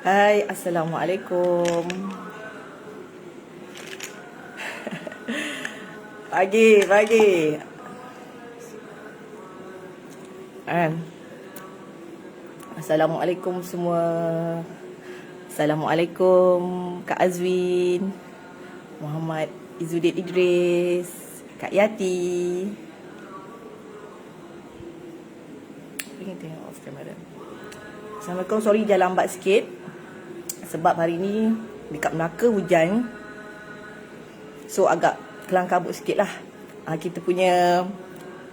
Hai, Assalamualaikum. Pagi. Assalamualaikum semua. Assalamualaikum Kak Azwin, Muhammad Izzuddin Idris, Kak Yati. Ingin tengok off camera. Assalamualaikum, sorry jalan lambat sikit sebab hari ni dekat Melaka hujan. So agak kelang kabut sikit lah kita punya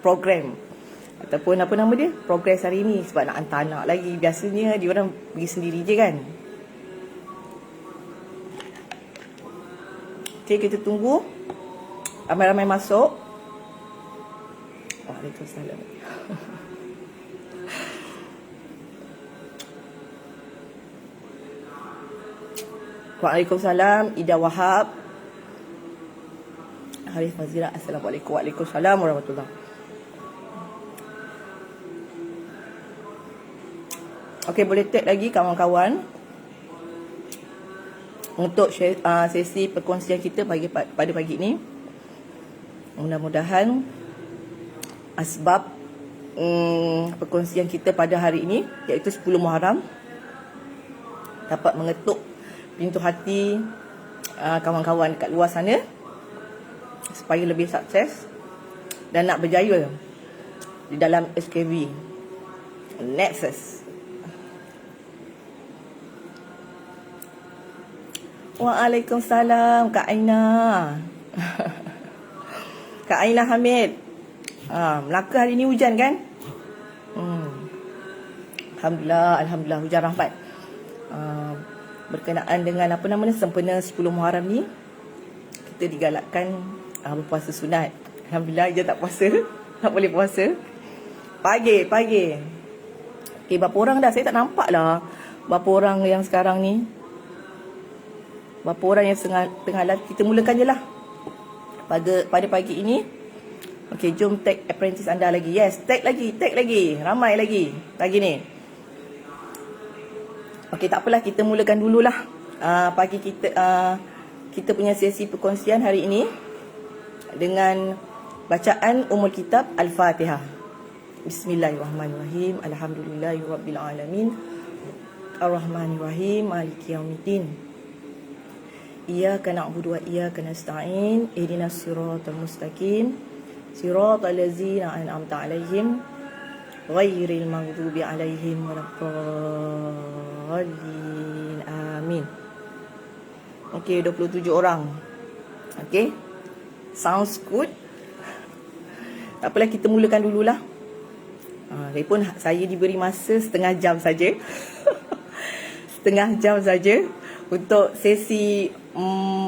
program ataupun apa nama dia, progress hari ni. Sebab nak hantar anak lagi. Biasanya diorang pergi sendiri je kan. Okay, kita tunggu ramai-ramai masuk. Waalaikumsalam. Waalaikumsalam, Ida Wahab, Harif Fazira. Assalamualaikum. Waalaikumsalam warahmatullahi. Okey, boleh tag lagi kawan-kawan untuk sesi perkongsian kita pada pagi ini. Mudah-mudahan asbab perkongsian kita pada hari ini, iaitu 10 Muharram, dapat mengetuk pintu hati kawan-kawan kat luar sana supaya lebih sukses dan nak berjaya di dalam SKV Nexus. Waalaikumsalam Kak Aina. Kak Aina Hamid. Melaka hari ni hujan kan? Alhamdulillah hujan rahmat. Berkenaan dengan apa namanya, sempena 10 Muharram ni, kita digalakkan berpuasa sunat. Alhamdulillah je tak puasa. Tak boleh puasa Pagi. Okay, berapa orang dah? Saya tak nampak lah berapa orang yang sekarang ni. Berapa orang yang tengah live. Kita mulakan je lah pada pagi ini. Okay, jom tag apprentice anda lagi. Yes, tag lagi. Ramai lagi pagi ni. Okay, tak apalah, kita mulakan dululah pagi kita. Kita punya sesi perkongsian hari ini dengan bacaan Ummul Kitab Al-Fatihah. Bismillahirrahmanirrahim. Alhamdulillahirabbil alamin. Ar-Rahmanirrahim. Maliki yaumiddin. Iyyaka na'budu wa iyyaka nasta'in. Ihdinas siratal mustaqim. Siratal ladzina an'amta 'alaihim ghairil maghdubi 'alaihim waladdallin. Amin. Okey, 27 orang. Okey. Sounds good. Tak apalah, kita mulakan dululah. Lagipun saya diberi masa setengah jam saja. Setengah jam saja untuk sesi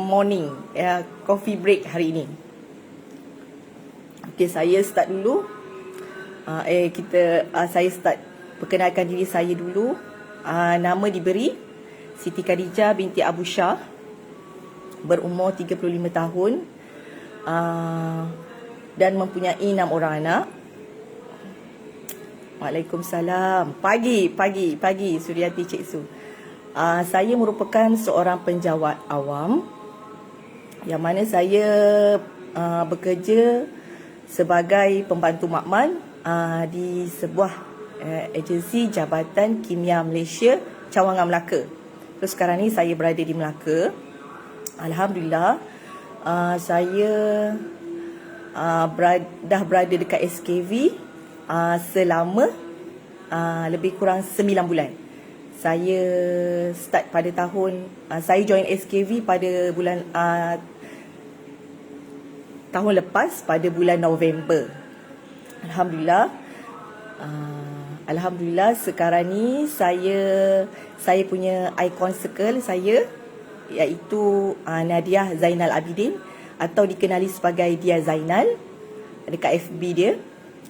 morning, coffee break hari ini. Okey, saya start dulu. Saya start perkenalkan diri saya dulu. Nama diberi Siti Khadijah binti Abu Shah, berumur 35 tahun, dan mempunyai 6 orang anak. Waalaikumsalam. Pagi Suryati Cik Su. Saya merupakan seorang penjawat awam, yang mana saya bekerja sebagai pembantu makmal di sebuah agensi Jabatan Kimia Malaysia, Cawangan, Melaka. So sekarang ni saya berada di Melaka. Alhamdulillah, saya dah berada dekat SKV selama lebih kurang 9 bulan. Saya start pada tahun, saya join SKV pada bulan tahun lepas pada bulan November. Alhamdulillah. Alhamdulillah sekarang ni saya punya icon circle saya iaitu Nadiah Zainal Abidin atau dikenali sebagai Dia Zainal dekat FB dia,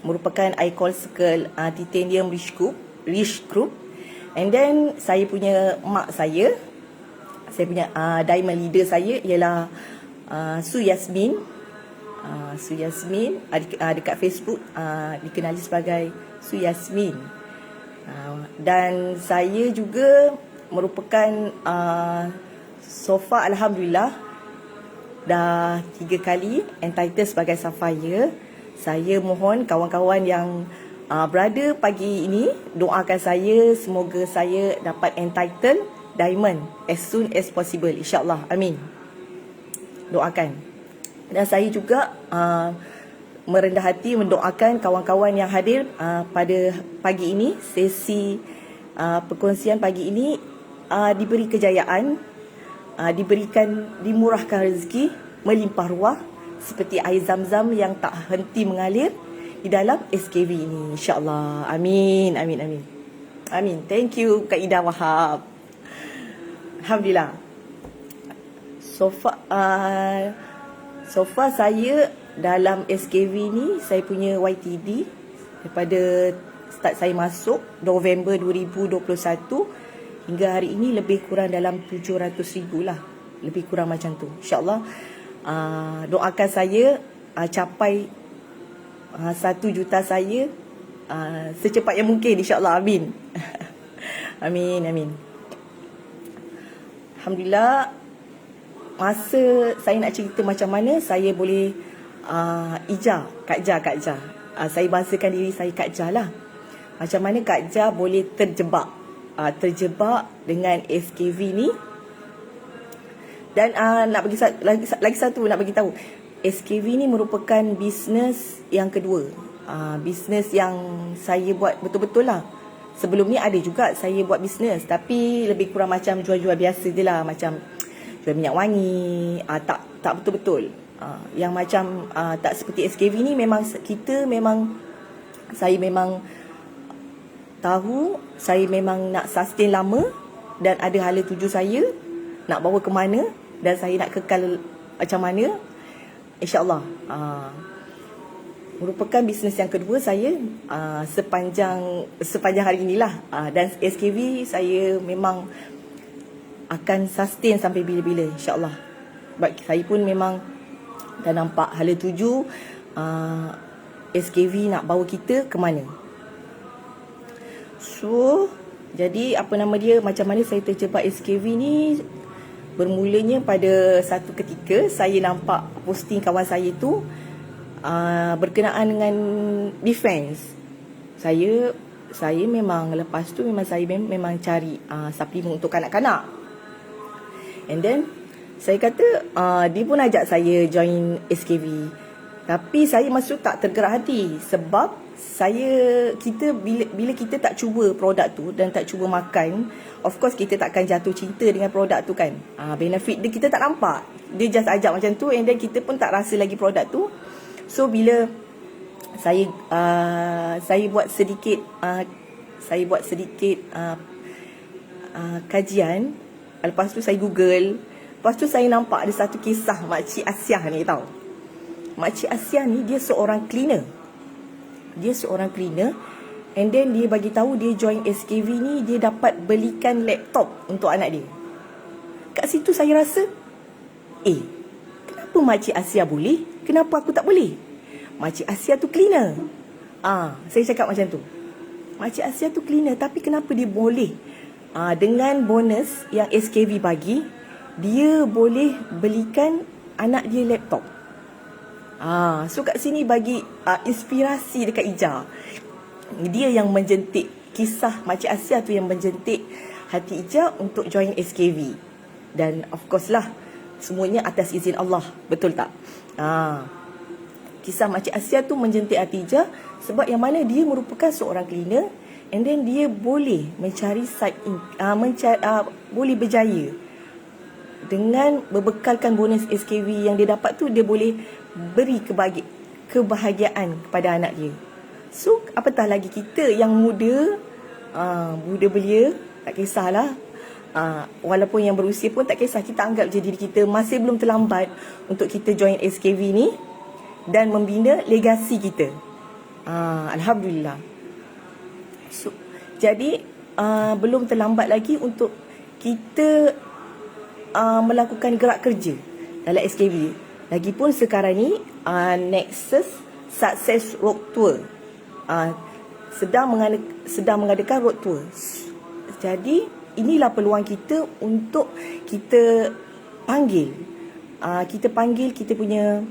merupakan icon circle Titanium Rich Group. And then saya punya mak saya punya diamond leader saya ialah Su Yasmin. Su Yasmin dekat Facebook dikenali sebagai Su Yasmin. Dan saya juga merupakan so far alhamdulillah dah 3 kali entitled sebagai Sapphire. Saya mohon kawan-kawan yang berada pagi ini doakan saya semoga saya dapat entitled diamond as soon as possible, insya-Allah. Amin. Doakan. Dan saya juga merendah hati mendoakan kawan-kawan yang hadir pada pagi ini, sesi perkongsian pagi ini, diberi kejayaan, dimurahkan rezeki, melimpah ruah seperti air zam-zam yang tak henti mengalir di dalam SKV ini, insya-Allah. Amin, amin, amin. Amin. Thank you Kak Ida Wahab. Alhamdulillah. So far saya dalam SKV ni, saya punya YTD daripada start saya masuk November 2021 hingga hari ini lebih kurang dalam 700,000 lah. Lebih kurang macam tu. InsyaAllah doakan saya capai 1 juta saya secepat yang mungkin, insyaAllah. Amin. Amin, amin. Alhamdulillah, masa saya nak cerita macam mana saya boleh Ija, Kak Ja. Saya bahasakan diri saya Kak Ja lah. Macam mana Kak Ja boleh terjebak dengan SKV ni. Dan nak bagi lagi satu nak bagi tahu, SKV ni merupakan bisnes yang kedua. Bisnes yang saya buat betul-betul lah. Sebelum ni ada juga saya buat bisnes, tapi lebih kurang macam jual-jual biasa je lah, macam jual minyak wangi, tak betul-betul. Yang macam tak seperti SKV ni, saya memang tahu saya memang nak sustain lama dan ada hala tuju saya nak bawa ke mana dan saya nak kekal macam mana, insya-Allah. Merupakan bisnes yang kedua saya sepanjang hari inilah. Dan SKV saya memang akan sustain sampai bila-bila, insya-Allah. Sebab saya pun memang dah nampak hala tuju SKV nak bawa kita ke mana. So, jadi macam mana saya terjebak SKV ni, bermulanya pada satu ketika saya nampak posting kawan saya tu berkenaan dengan defense. Saya memang lepas tu saya memang cari suplemen untuk kanak-kanak. And then saya kata dia pun ajak saya join SKV. Tapi saya masa tu tak tergerak hati sebab bila kita tak cuba produk tu dan tak cuba makan, of course kita takkan jatuh cinta dengan produk tu kan. Benefit dia kita tak nampak. Dia just ajak macam tu and then kita pun tak rasa lagi produk tu. So bila saya buat sedikit kajian, lepas tu saya Google, lepas tu saya nampak ada satu kisah Makcik Asiah ni tau. Makcik Asiah ni dia seorang cleaner. And then dia bagi tahu dia join SKV ni dia dapat belikan laptop untuk anak dia. Kat situ saya rasa, kenapa Makcik Asiah boleh? Kenapa aku tak boleh? Makcik Asiah tu cleaner. Saya cakap macam tu. Makcik Asiah tu cleaner, tapi kenapa dia boleh? Dengan bonus yang SKV bagi, dia boleh belikan anak dia laptop. So kat sini bagi inspirasi dekat Ija. Dia yang menjentik, kisah Makcik Asiah tu yang menjentik hati Ija untuk join SKV. Dan of course lah, semuanya atas izin Allah. Betul tak? Kisah Makcik Asiah tu menjentik hati Ija sebab yang mana dia merupakan seorang cleaner and then dia boleh mencari boleh berjaya dengan berbekalkan bonus SKV yang dia dapat tu. Dia boleh beri kebahagiaan kepada anak dia. So apatah lagi kita yang muda, muda belia, tak kisahlah. Walaupun yang berusia pun tak kisah, kita anggap je diri kita masih belum terlambat untuk kita join SKV ni dan membina legasi kita. Alhamdulillah. So, jadi belum terlambat lagi untuk kita melakukan gerak kerja dalam SKV. Lagipun sekarang ni Nexus Success Road Tour sedang mengadakan road tour. Jadi inilah peluang kita untuk kita panggil kita punya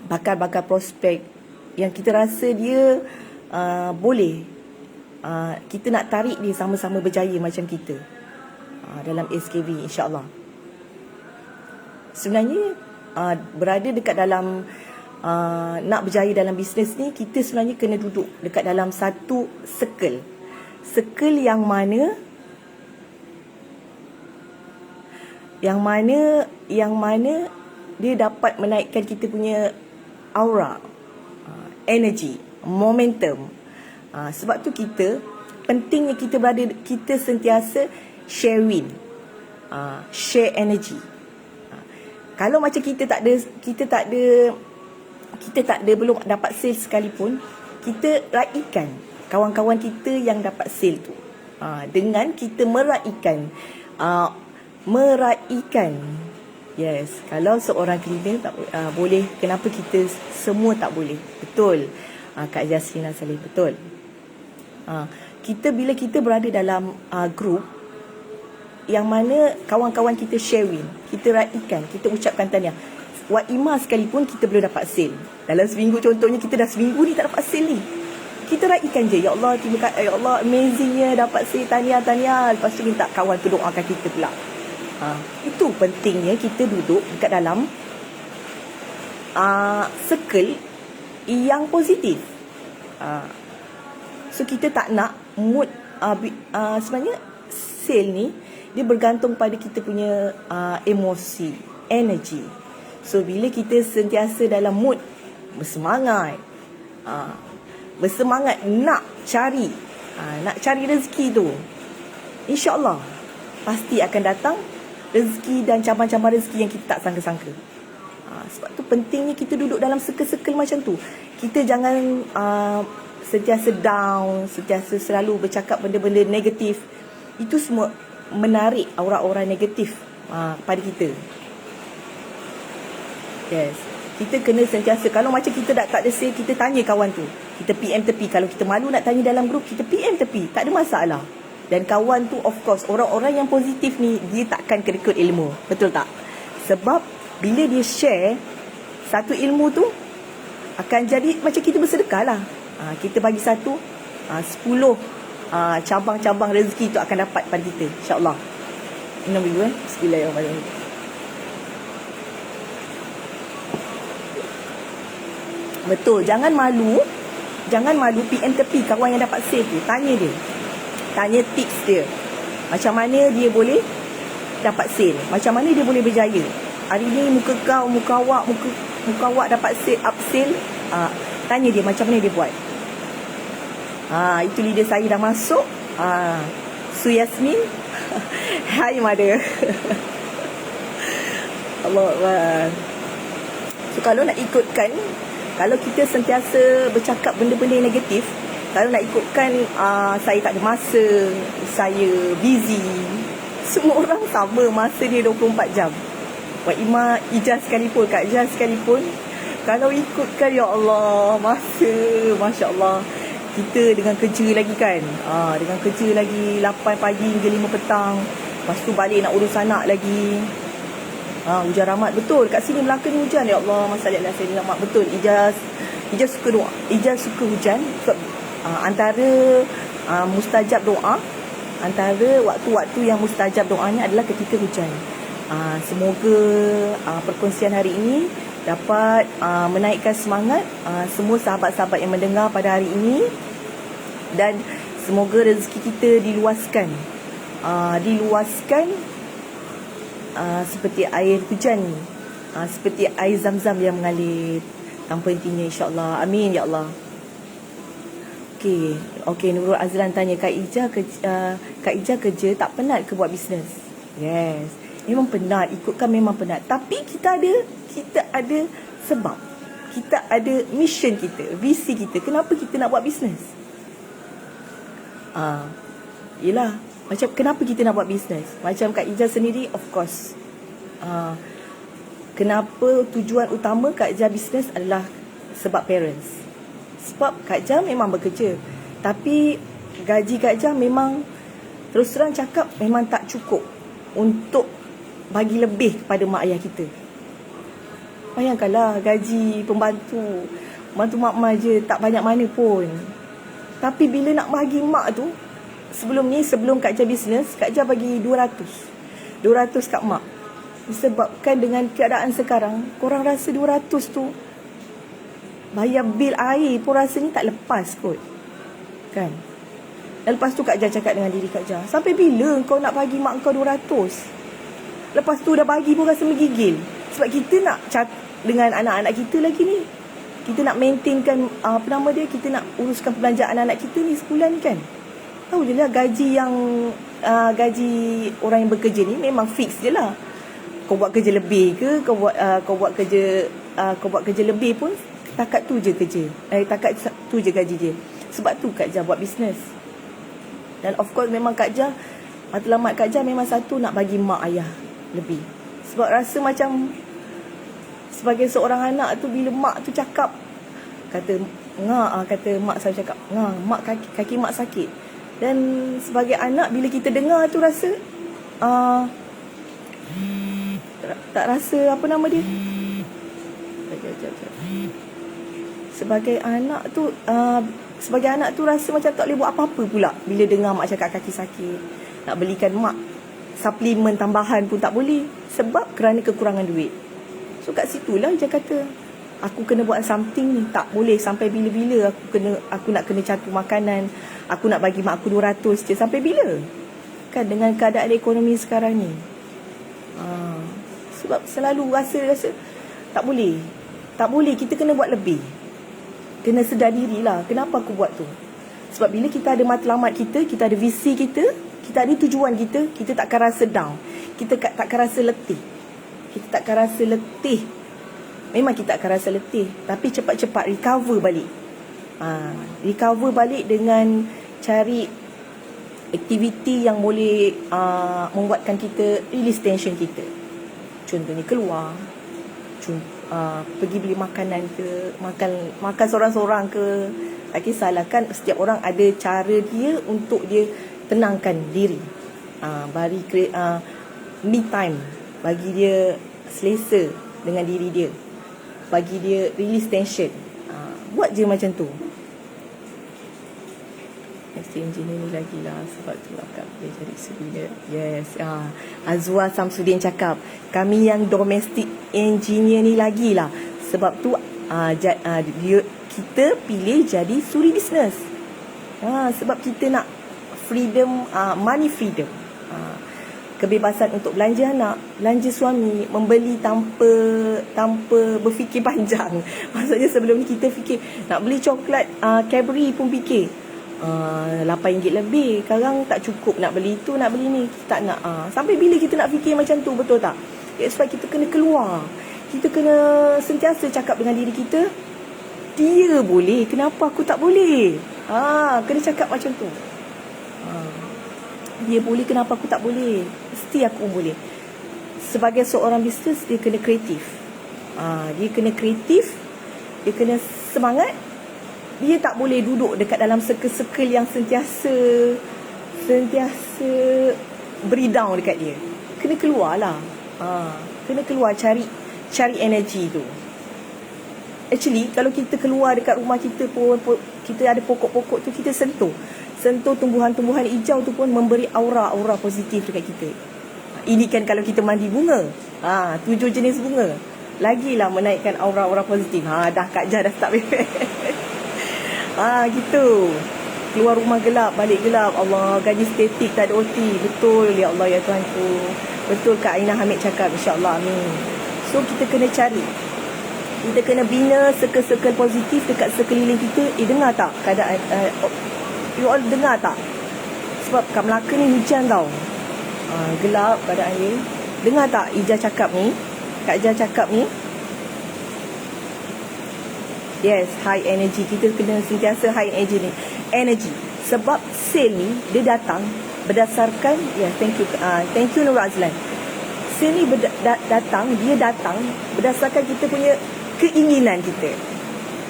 bakal-bakal prospek yang kita rasa dia boleh kita nak tarik dia sama-sama berjaya macam kita dalam SKV, insya-Allah. Sebenarnya berada dekat dalam nak berjaya dalam bisnes ni, kita sebenarnya kena duduk dekat dalam satu circle yang mana dia dapat menaikkan kita punya aura, energy, momentum. Sebab tu pentingnya kita sentiasa sharing, share energy. Kalau macam kita tak ada belum dapat sale sekalipun, kita raikan kawan-kawan kita yang dapat sale tu dengan kita meraikan. Yes, kalau seorang cleaner tak boleh, kenapa kita semua tak boleh? Betul, Kak Jasrina Saleh, betul. Bila kita berada dalam group yang mana kawan-kawan kita sharing, kita raikan, kita ucapkan tahniah. Wak Ima sekalipun kita belum dapat sale. Dalam seminggu contohnya, kita dah seminggu ni tak dapat sale ni. Kita raikan je, ya Allah, ya Allah, amazingnya dapat sale, tahniah. Lepas tu minta kawan tu doakan kita pula. Itu pentingnya kita duduk dekat dalam circle yang positif. So kita tak nak mood sebenarnya sale ni dia bergantung pada kita punya emosi, energy. So bila kita sentiasa dalam mood bersemangat nak cari rezeki tu, insya-Allah pasti akan datang rezeki dan cabang-cabang rezeki yang kita tak sangka-sangka. Sebab tu pentingnya kita duduk dalam circle-circle macam tu. Kita jangan sentiasa down, sentiasa selalu bercakap benda-benda negatif. Itu semua menarik aura-aura negatif pada kita. Yes, kita kena sentiasa, kalau macam kita tak ada sale, kita tanya kawan tu, kita PM tepi. Kalau kita malu nak tanya dalam grup, kita PM tepi, tak ada masalah. Dan kawan tu, of course, orang-orang yang positif ni, dia takkan kerekut ilmu. Betul tak? Sebab bila dia share satu ilmu tu, akan jadi macam kita bersedekah lah. Kita bagi 10 cabang-cabang rezeki tu akan dapat pada kita, insya-Allah. Minum dulu Bismillahirrahmanirrahim. Betul, jangan malu PM tepi kawan yang dapat sale tu. Tanya tips dia, macam mana dia boleh dapat sale, macam mana dia boleh berjaya. Hari ni muka awak dapat sale, up sale. Tanya dia macam mana dia buat. Itu leader saya dah masuk, Su Yasmin. Hai mother. Allah Akbar. So kalau nak ikutkan, kalau kita sentiasa bercakap benda-benda negatif, kalau nak ikutkan saya tak ada masa, saya busy. Semua orang sama, masa dia 24 jam. Wak Ima, Ijaz sekalipun, Kak Ijaz sekalipun, kalau ikutkan, ya Allah, masa, Masya Allah. Kita dengan kerja lagi kan, dengan kerja lagi 8 pagi hingga 5 petang. Lepas tu balik nak urus anak lagi. Hujan rahmat, betul. Kat sini Melaka ni hujan, ya Allah, masalah saya rahmat. Betul, Ijaz suka doa. Ijaz suka hujan. Sebab antara mustajab doa, antara waktu-waktu yang mustajab doanya adalah ketika hujan. Semoga perkongsian hari ini dapat menaikkan semangat semua sahabat-sahabat yang mendengar pada hari ini, dan semoga rezeki kita diluaskan seperti air hujan ni. seperti air zam-zam yang mengalir tanpa hentinya, insyaAllah. Amin ya Allah. Okey, Nurul Azlan tanya, Kak Ija kerja tak penat ke buat bisnes? Yes, memang penat, ikutkan memang penat. Tapi kita ada sebab. Kita ada mission kita, visi kita. Kenapa kita nak buat bisnes? Yelah, macam kenapa kita nak buat bisnes? Macam Kak Ija sendiri, of course. Kenapa tujuan utama Kak Ija bisnes adalah sebab parents. Sebab Kak Ija memang bekerja, tapi gaji Kak Ija memang, terus terang cakap, memang tak cukup untuk bagi lebih kepada mak ayah kita. Bayangkanlah gaji pembantu mak je tak banyak mana pun. Tapi bila nak bagi mak tu, sebelum Kak Ija bisnes, Kak Ija bagi 200 kat mak. Disebabkan dengan keadaan sekarang, korang rasa 200 tu bayar bil air pun rasanya tak lepas kot, kan? Dan lepas tu Kak Ija cakap dengan diri Kak Ija, sampai bila kau nak bagi mak kau 200? Lepas tu dah bagi pun rasa menggigil. Sebab kita nak dengan anak-anak kita lagi ni, kita nak maintainkan kita nak uruskan perbelanjaan anak kita ni sebulan kan. Tahu je lah gaji orang yang bekerja ni memang fix je lah. Kau buat kerja lebih ke, kau buat kerja lebih pun takat tu je kerja. Takat tu je gaji dia. Sebab tu Kak Ija buat bisnes. Dan of course memang Kak Ija, matlamat Kak Ija memang satu, nak bagi mak ayah lebih. Sebab rasa macam sebagai seorang anak tu, bila mak tu cakap, kata mak selalu cakap, mak kaki mak sakit. Dan sebagai anak, bila kita dengar tu rasa tak rasa apa nama dia. Sebagai anak tu rasa macam tak boleh buat apa-apa pula bila dengar mak cakap kaki sakit. Nak belikan mak suplemen tambahan pun tak boleh, sebab kerana kekurangan duit. So kat situlah dia kata, aku kena buat something ni. Tak boleh sampai bila-bila aku nak kena catur makanan, aku nak bagi mak aku 200 je. Sampai bila? Kan dengan keadaan ekonomi sekarang ni. Sebab selalu rasa tak boleh. Tak boleh, kita kena buat lebih. Kena sedar dirilah, kenapa aku buat tu. Sebab bila kita ada matlamat kita ada visi kita ada tujuan kita takkan rasa down. Kita takkan rasa letih. Memang kita akan rasa letih, tapi cepat-cepat recover balik. Recover balik dengan cari aktiviti yang boleh membuatkan kita release tension kita. Contohnya keluar, pergi beli makanan ke, makan seorang-seorang ke. Tak kisahlah, kan setiap orang ada cara dia untuk dia tenangkan diri. Me time, bagi dia selesa dengan diri dia, bagi dia release tension. Buat je macam tu. Engineer ni lagi lah, sebab tu akak boleh jadi sedunia. Yes. Azwa Samsudin cakap, kami yang domestic engineer ni lagi lah. Sebab tu kita pilih jadi suri business. Sebab kita nak freedom, money freedom. Kebebasan untuk belanja anak, belanja suami, membeli tanpa berfikir panjang. Maksudnya sebelum ni kita fikir nak beli coklat Cadbury pun fikir RM8 lebih, sekarang tak cukup nak beli tu, nak beli ni, kita tak nak. Sampai bila kita nak fikir macam tu, betul tak? Sebab kita kena keluar. Kita kena sentiasa cakap dengan diri kita, dia boleh, kenapa aku tak boleh? Kena cakap macam tu. Dia boleh, kenapa aku tak boleh? Mesti aku boleh. Sebagai seorang bisnes, dia kena kreatif. Dia kena kreatif, dia kena semangat. Dia tak boleh duduk dekat dalam circle-circle yang sentiasa beri down dekat dia. Kena keluar lah. Kena keluar, cari energi tu. Actually, kalau kita keluar dekat rumah kita pun, kita ada pokok-pokok tu, kita sentuh tumbuhan-tumbuhan hijau tu pun memberi aura positif dekat kita. Ini kan kalau kita mandi bunga, 7 jenis bunga, lagilah menaikkan aura positif. Dah Kak Jah dah start bebek. Gitu. Keluar rumah gelap, balik gelap. Allah, gaji statik, tak ada OT. Betul ya Allah ya Tuhanku. Betul Kak Aina Hamid cakap, insya-Allah, amin. So kita kena cari, kita kena bina circle-circle positif dekat sekeliling kita. Dengar tak keadaan, you all dengar tak? Sebab kat Melaka ni hujan tau, gelap keadaan ni. Dengar tak Ija cakap ni, Kak Ija cakap ni? Yes, high energy. Kita kena sentiasa high energy. Sebab sale ni dia datang berdasarkan, thank you Nur Azlan. Sale ni dia datang berdasarkan kita punya keinginan kita,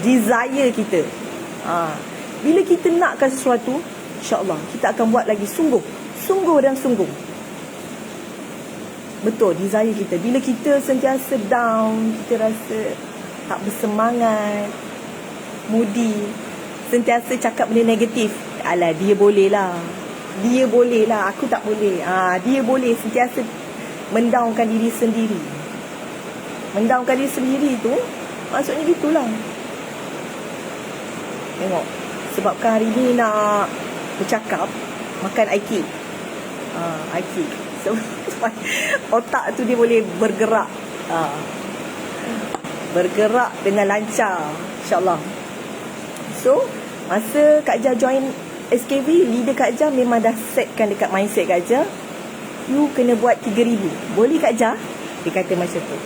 desire kita. Bila kita nakkan sesuatu, insya-Allah kita akan buat lagi sungguh dan sungguh. Betul, desire kita. Bila kita sentiasa down, kita rasa tak bersemangat, moody, sentiasa cakap benda negatif. Alah, dia boleh lah, aku tak boleh. Dia boleh sentiasa mendownkan diri sendiri. Mendownkan diri sendiri tu maksudnya gitulah. Tengok, sebabkan hari ni nak bercakap, makan air. So, otak tu dia boleh bergerak, bergerak dengan lancar, insyaAllah. So masa Kak Jah join SKV, leader Kak Jah memang dah setkan dekat mindset Kak Jah, you kena buat 3,000. Boleh Kak Jah? Dia kata macam tu.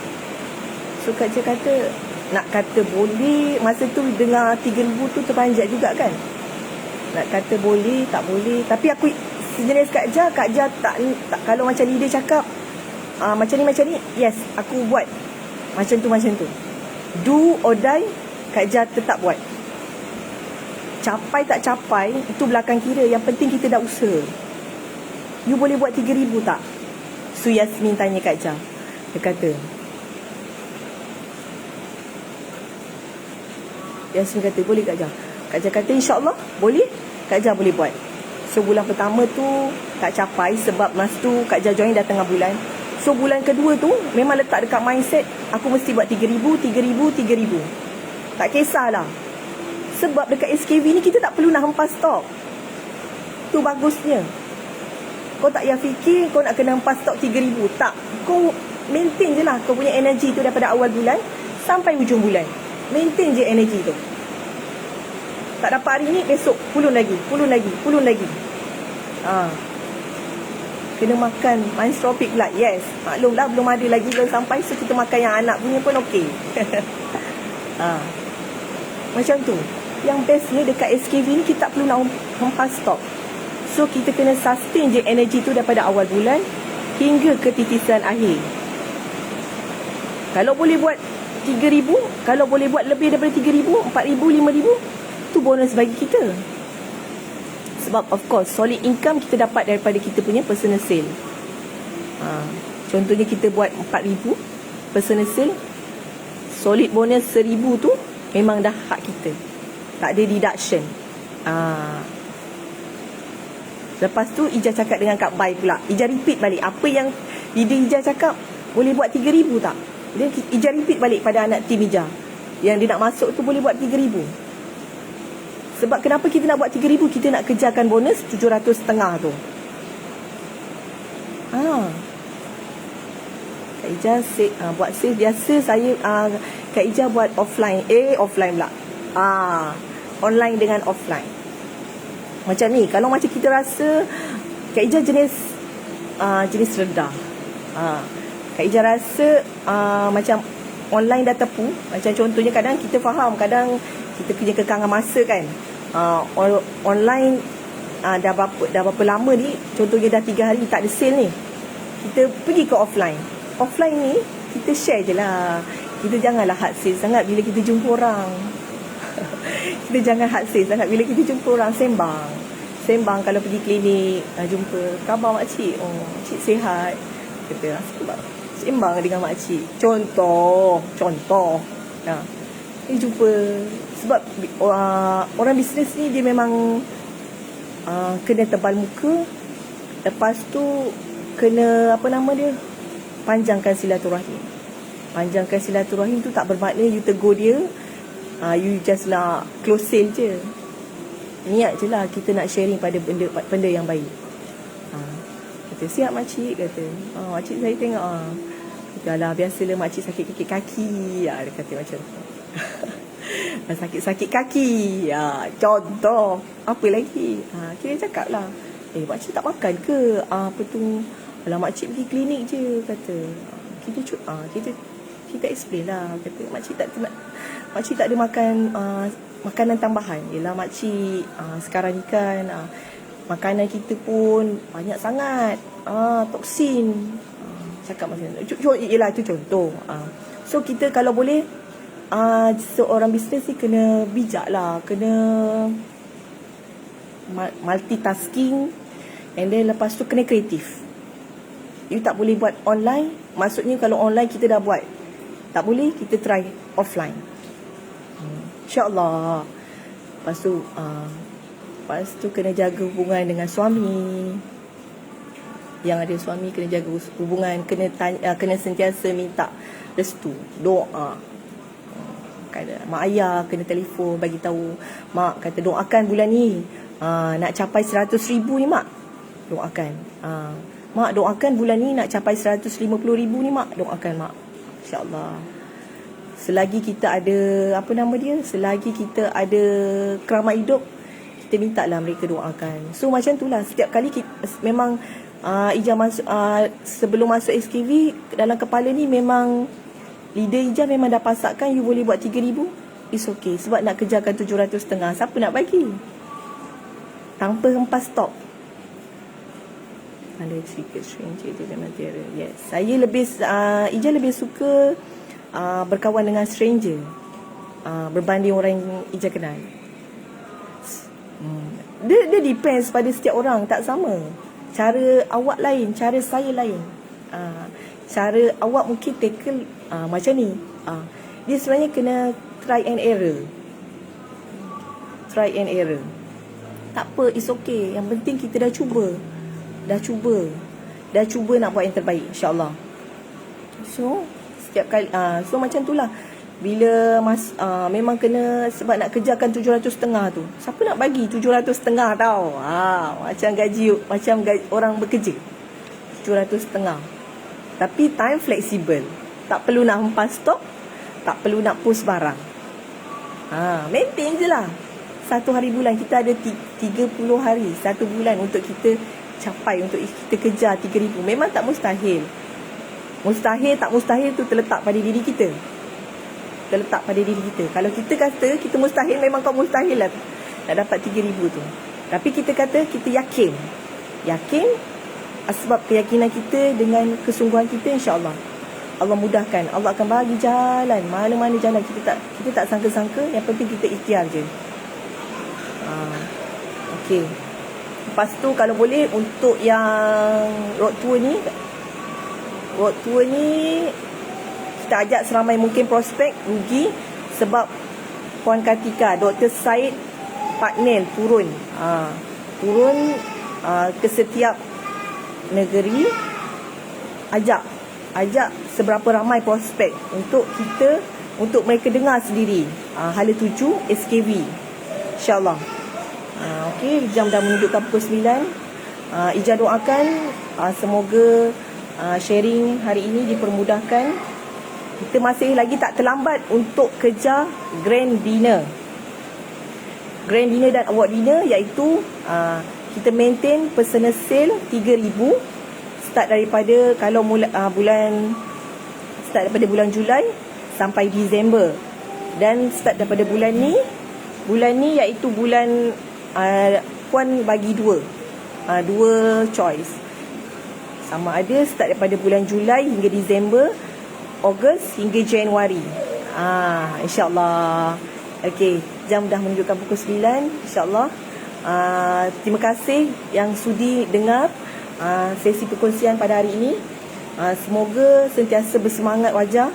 So Kak Jah kata, nak kata boleh, masa tu dengar 3,000 tu terpanjat juga kan. Nak kata boleh, tak boleh. Tapi aku sejenis Kak Jah tak kalau macam leader cakap macam ni, yes, aku buat macam tu. Do or die, Kak Jah tetap buat. Capai tak capai, itu belakang kira. Yang penting kita dah usaha. You boleh buat 3,000 tak? So Yasmin tanya Kak Jah. Dia kata, Yasmin kata, boleh Kak Jah? Kak Jah kata, insyaAllah boleh. Kak Jah boleh buat. So bulan pertama tu tak capai sebab masa tu Kak Jah join dah tengah bulan. So bulan kedua tu memang letak dekat mindset, aku mesti buat 3,000. Tak kisahlah. Sebab dekat SKV ni kita tak perlu nak hempas stok. Tu bagusnya. Kau tak payah fikir kau nak kena hempas stok 3,000. Tak. Kau maintain je lah kau punya energy tu daripada awal bulan sampai hujung bulan. Maintain je energy tu. Tak dapat hari ni, besok pulun lagi. Kena makan Mindstropic pula. Yes, maklumlah belum ada lagi, belum sampai. So kita makan yang anak punya pun okey. Macam tu. Yang bestnya dekat SKV ni kita tak perlu nak hempas stok. So kita kena sustain je energy tu daripada awal bulan hingga ke titisan akhir. Kalau boleh buat 3,000, kalau boleh buat lebih daripada 3,000, 4,000, 5,000, tu bonus bagi kita. Sebab of course solid income kita dapat daripada kita punya personal sale. Contohnya kita buat 4,000 personal sale, solid bonus 1,000 tu memang dah hak kita, tak ada deduction. Lepas tu Ija cakap dengan Kak Bai pula, Ija repeat balik apa yang leader Ija cakap, boleh buat 3,000 tak? Dia Ija repeat balik pada anak tim Ija yang dia nak masuk tu, boleh buat 3,000. Sebab kenapa kita nak buat 3,000? Kita nak kejarkan bonus 750 tu. Kak Ija buat sale biasa. Saya Kak Ija buat offline. Offline pula. Online dengan offline. Macam ni. Kalau macam kita rasa Kak Ija jenis rendah. Kak Ija rasa macam online dah tepu. Macam contohnya kadang kita faham, kadang kita punya kekangan masa kan. Online dah berapa lama ni, contohnya dah 3 hari tak ada sale ni, kita pergi ke offline. Offline ni kita share je lah. Kita janganlah hard sale sangat bila kita jumpa orang. Kita jangan hard sale sangat bila kita jumpa orang. Sembang kalau pergi klinik, jumpa, khabar makcik, cik sihat, kata sembang dengan makcik. Contoh jumpa. Sebab orang bisnes ni dia memang kena tebal muka. Lepas tu kena panjangkan silaturahim. Panjangkan silaturahim tu tak bermakna you tegur dia, you just nak close sale je. Niat je lah kita nak sharing pada benda yang baik. Kata siap makcik, kata makcik saya tengok kata Yalah, biasalah makcik sakit kaki. Dia kata macam tu. Sakit-sakit kaki. Contoh. Apa lagi? Kita cakap lah. Makcik tak makan ke? Apa tu? Alah, makcik pergi klinik je, kata. Kita explain lah. Kata, makcik tak ada makan makanan tambahan. Yelah makcik, sekarang ni kan makanan kita pun banyak sangat toksin. Cakap macam tu. Yelah, itu contoh. So kita kalau boleh, seorang bisnes ni kena bijak lah, kena multitasking, and then lepas tu kena kreatif. You tak boleh buat online. Maksudnya kalau online kita dah buat, tak boleh, kita try offline. InsyaAllah. Lepas tu kena jaga hubungan dengan suami. Yang ada suami kena jaga hubungan, kena sentiasa minta restu, doa. Mak ayah kena telefon bagi tahu, mak kata doakan bulan ni nak capai 100,000 ni mak. Doakan. Mak doakan bulan ni nak capai 150,000 ni mak. Doakan mak. InsyaAllah. Selagi kita ada selagi kita ada keramat hidup, kita minta lah mereka doakan. So macam tu lah. Setiap kali memang Ija masuk, sebelum masuk SKV, dalam kepala ni memang leader Ija memang dah pasakkan you boleh buat 3,000. It's okay. Sebab nak kejarkan 750. Siapa nak bagi? Tanpa hempas stop. Ada sikit stranger dan material. Yes. Ija lebih suka berkawan dengan stranger berbanding orang yang Ija kenal. Dia depends pada setiap orang, tak sama. Cara awak lain, cara saya lain. Cara awak mungkin tackle macam ni. Dia sebenarnya kena try and error. Try and error. Tak apa, it's okay. Yang penting kita dah cuba. Dah cuba nak buat yang terbaik, insyaAllah. So setiap kali so macam tu lah. Bila memang kena, sebab nak kejarkan 750 tu. Siapa nak bagi 750 tau? Macam gaji orang bekerja. 750. Tapi time flexible. Tak perlu nak hempas stok, tak perlu nak post barang. Maintain je lah. Satu hari bulan kita ada 30 hari, satu bulan untuk kita capai, untuk kita kejar 3,000. Memang tak mustahil. Tak mustahil tu terletak pada diri kita. Kalau kita kata kita mustahil, memang kau mustahil lah nak dapat 3,000 tu. Tapi kita kata kita yakin sebab keyakinan kita dengan kesungguhan kita, insyaAllah Allah mudahkan. Allah akan bagi jalan, mana-mana jalan. Kita tak sangka-sangka. Yang penting kita ikhtiar je. Okay. Lepas tu kalau boleh, untuk yang road tour ni kita ajak seramai mungkin prospek rugi. Sebab Puan Kartika, Dr. Syed Patnel turun ke setiap negeri, ajak seberapa ramai prospek untuk mereka dengar sendiri. Hala 7 SKV, InsyaAllah. Okey, jam dah menunjukkan pukul 9. Ija doakan semoga sharing hari ini dipermudahkan. Kita masih lagi tak terlambat untuk kejar grand dinner dan award dinner, iaitu kita maintain personal sale 3,000 start daripada start daripada bulan Julai sampai Disember, dan start daripada bulan ni iaitu bulan Puan bagi dua choice, sama ada start daripada bulan Julai hingga Disember, Ogos hingga Januari. InsyaAllah. Okey, jam dah menunjukkan pukul 9. InsyaAllah. Terima kasih yang sudi dengar sesi perkongsian pada hari ini. Semoga sentiasa bersemangat wajah.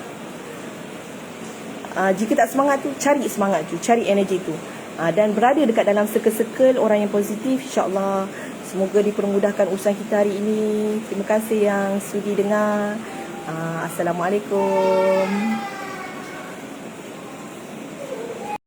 Jika tak semangat tu, cari semangat tu, cari energi tu, dan berada dekat dalam circle-circle orang yang positif. InsyaAllah semoga dipermudahkan urusan kita hari ini. Terima kasih yang sudi dengar. Assalamualaikum.